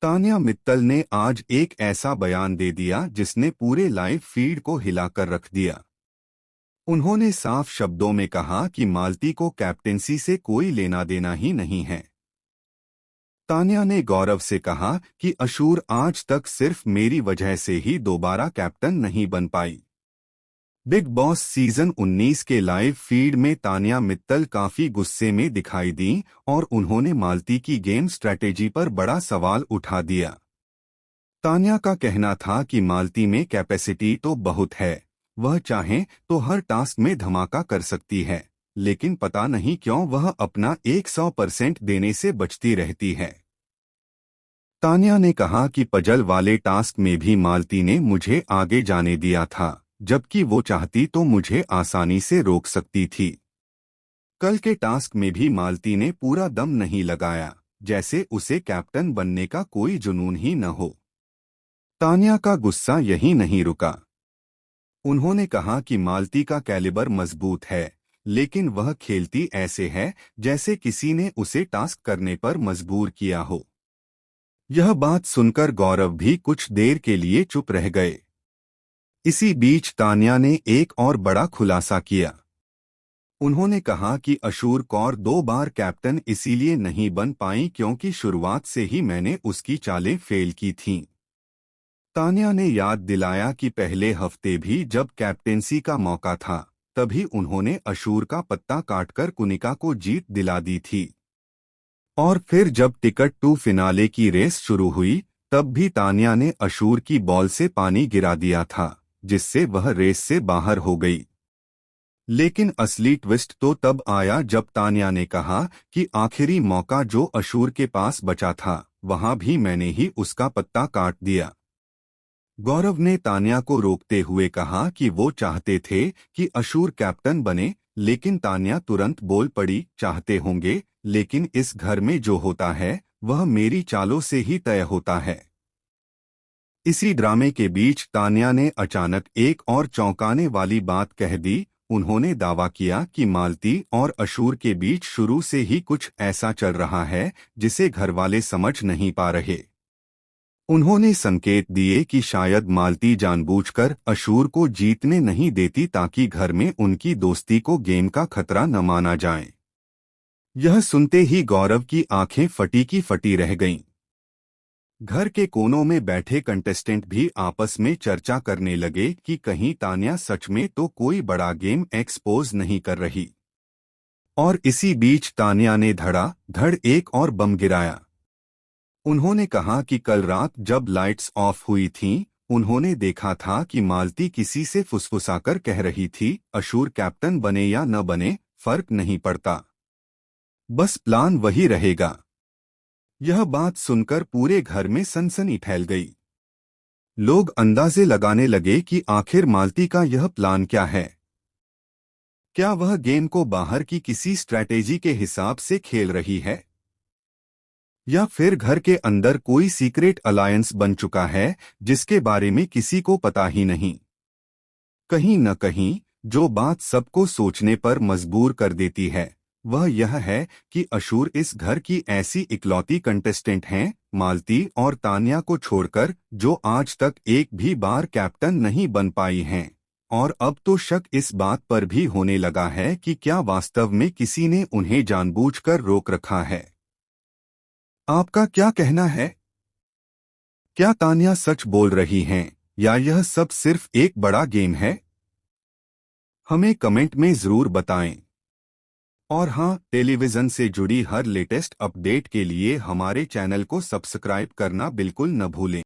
तान्या मित्तल ने आज एक ऐसा बयान दे दिया जिसने पूरे लाइव फीड को हिलाकर रख दिया। उन्होंने साफ शब्दों में कहा कि मालती को कैप्टेंसी से कोई लेना देना ही नहीं है। तान्या ने गौरव से कहा कि अशूर आज तक सिर्फ मेरी वजह से ही दोबारा कैप्टन नहीं बन पाई। बिग बॉस सीजन 19 के लाइव फीड में तान्या मित्तल काफी गुस्से में दिखाई दी और उन्होंने मालती की गेम स्ट्रैटेजी पर बड़ा सवाल उठा दिया। तान्या का कहना था कि मालती में कैपेसिटी तो बहुत है, वह चाहे तो हर टास्क में धमाका कर सकती है, लेकिन पता नहीं क्यों वह अपना 100% देने से बचती रहती है। तान्या ने कहा कि पजल वाले टास्क में भी मालती ने मुझे आगे जाने दिया था, जबकि वो चाहती तो मुझे आसानी से रोक सकती थी। कल के टास्क में भी मालती ने पूरा दम नहीं लगाया, जैसे उसे कैप्टन बनने का कोई जुनून ही न हो। तान्या का गुस्सा यहीं नहीं रुका। उन्होंने कहा कि मालती का कैलिबर मजबूत है, लेकिन वह खेलती ऐसे है जैसे किसी ने उसे टास्क करने पर मजबूर किया हो। यह बात सुनकर गौरव भी कुछ देर के लिए चुप रह गए। इसी बीच तान्या ने एक और बड़ा खुलासा किया। उन्होंने कहा कि अशूर कौर 2 बार कैप्टन इसीलिए नहीं बन पाई क्योंकि शुरुआत से ही मैंने उसकी चालें फेल की थीं। तान्या ने याद दिलाया कि पहले हफ्ते भी जब कैप्टेंसी का मौका था, तभी उन्होंने अशूर का पत्ता काटकर कुनिका को जीत दिला दी थी। और फिर जब टिकट टू फिनाले की रेस शुरू हुई, तब भी तान्या ने अशूर की बॉल से पानी गिरा दिया था, जिससे वह रेस से बाहर हो गई। लेकिन असली ट्विस्ट तो तब आया जब तान्या ने कहा कि आखिरी मौका जो अशूर के पास बचा था, वहां भी मैंने ही उसका पत्ता काट दिया। गौरव ने तान्या को रोकते हुए कहा कि वो चाहते थे कि अशूर कैप्टन बने, लेकिन तान्या तुरंत बोल पड़ी, चाहते होंगे, लेकिन इस घर में जो होता है वह मेरी चालों से ही तय होता है। इसी ड्रामे के बीच तान्या ने अचानक एक और चौंकाने वाली बात कह दी। उन्होंने दावा किया कि मालती और अशूर के बीच शुरू से ही कुछ ऐसा चल रहा है जिसे घरवाले समझ नहीं पा रहे। उन्होंने संकेत दिए कि शायद मालती जानबूझकर अशूर को जीतने नहीं देती ताकि घर में उनकी दोस्ती को गेम का खतरा न माना जाए। यह सुनते ही गौरव की आंखें फटी की फटी रह गईं। घर के कोनों में बैठे कंटेस्टेंट भी आपस में चर्चा करने लगे कि कहीं तान्या सच में तो कोई बड़ा गेम एक्सपोज नहीं कर रही। और इसी बीच तान्या ने धड़ाधड़ एक और बम गिराया। उन्होंने कहा कि कल रात जब लाइट्स ऑफ हुई थीं, उन्होंने देखा था कि मालती किसी से फुसफुसाकर कह रही थी, अशूर कैप्टन बने या न बने फर्क नहीं पड़ता, बस प्लान वही रहेगा। यह बात सुनकर पूरे घर में सनसनी फैल गई। लोग अंदाजे लगाने लगे कि आखिर मालती का यह प्लान क्या है। क्या वह गेम को बाहर की किसी स्ट्रैटेजी के हिसाब से खेल रही है, या फिर घर के अंदर कोई सीक्रेट अलायंस बन चुका है जिसके बारे में किसी को पता ही नहीं। कहीं न कहीं जो बात सबको सोचने पर मजबूर कर देती है, वह यह है कि अशूर इस घर की ऐसी इकलौती कंटेस्टेंट हैं, मालती और तान्या को छोड़कर, जो आज तक एक भी बार कैप्टन नहीं बन पाई हैं। और अब तो शक इस बात पर भी होने लगा है कि क्या वास्तव में किसी ने उन्हें जानबूझकर रोक रखा है। आपका क्या कहना है? क्या तान्या सच बोल रही हैं, या यह सब सिर्फ एक बड़ा गेम है? हमें कमेंट में जरूर बताएं। और हाँ, टेलीविजन से जुड़ी हर लेटेस्ट अपडेट के लिए हमारे चैनल को सब्सक्राइब करना बिल्कुल न भूलें।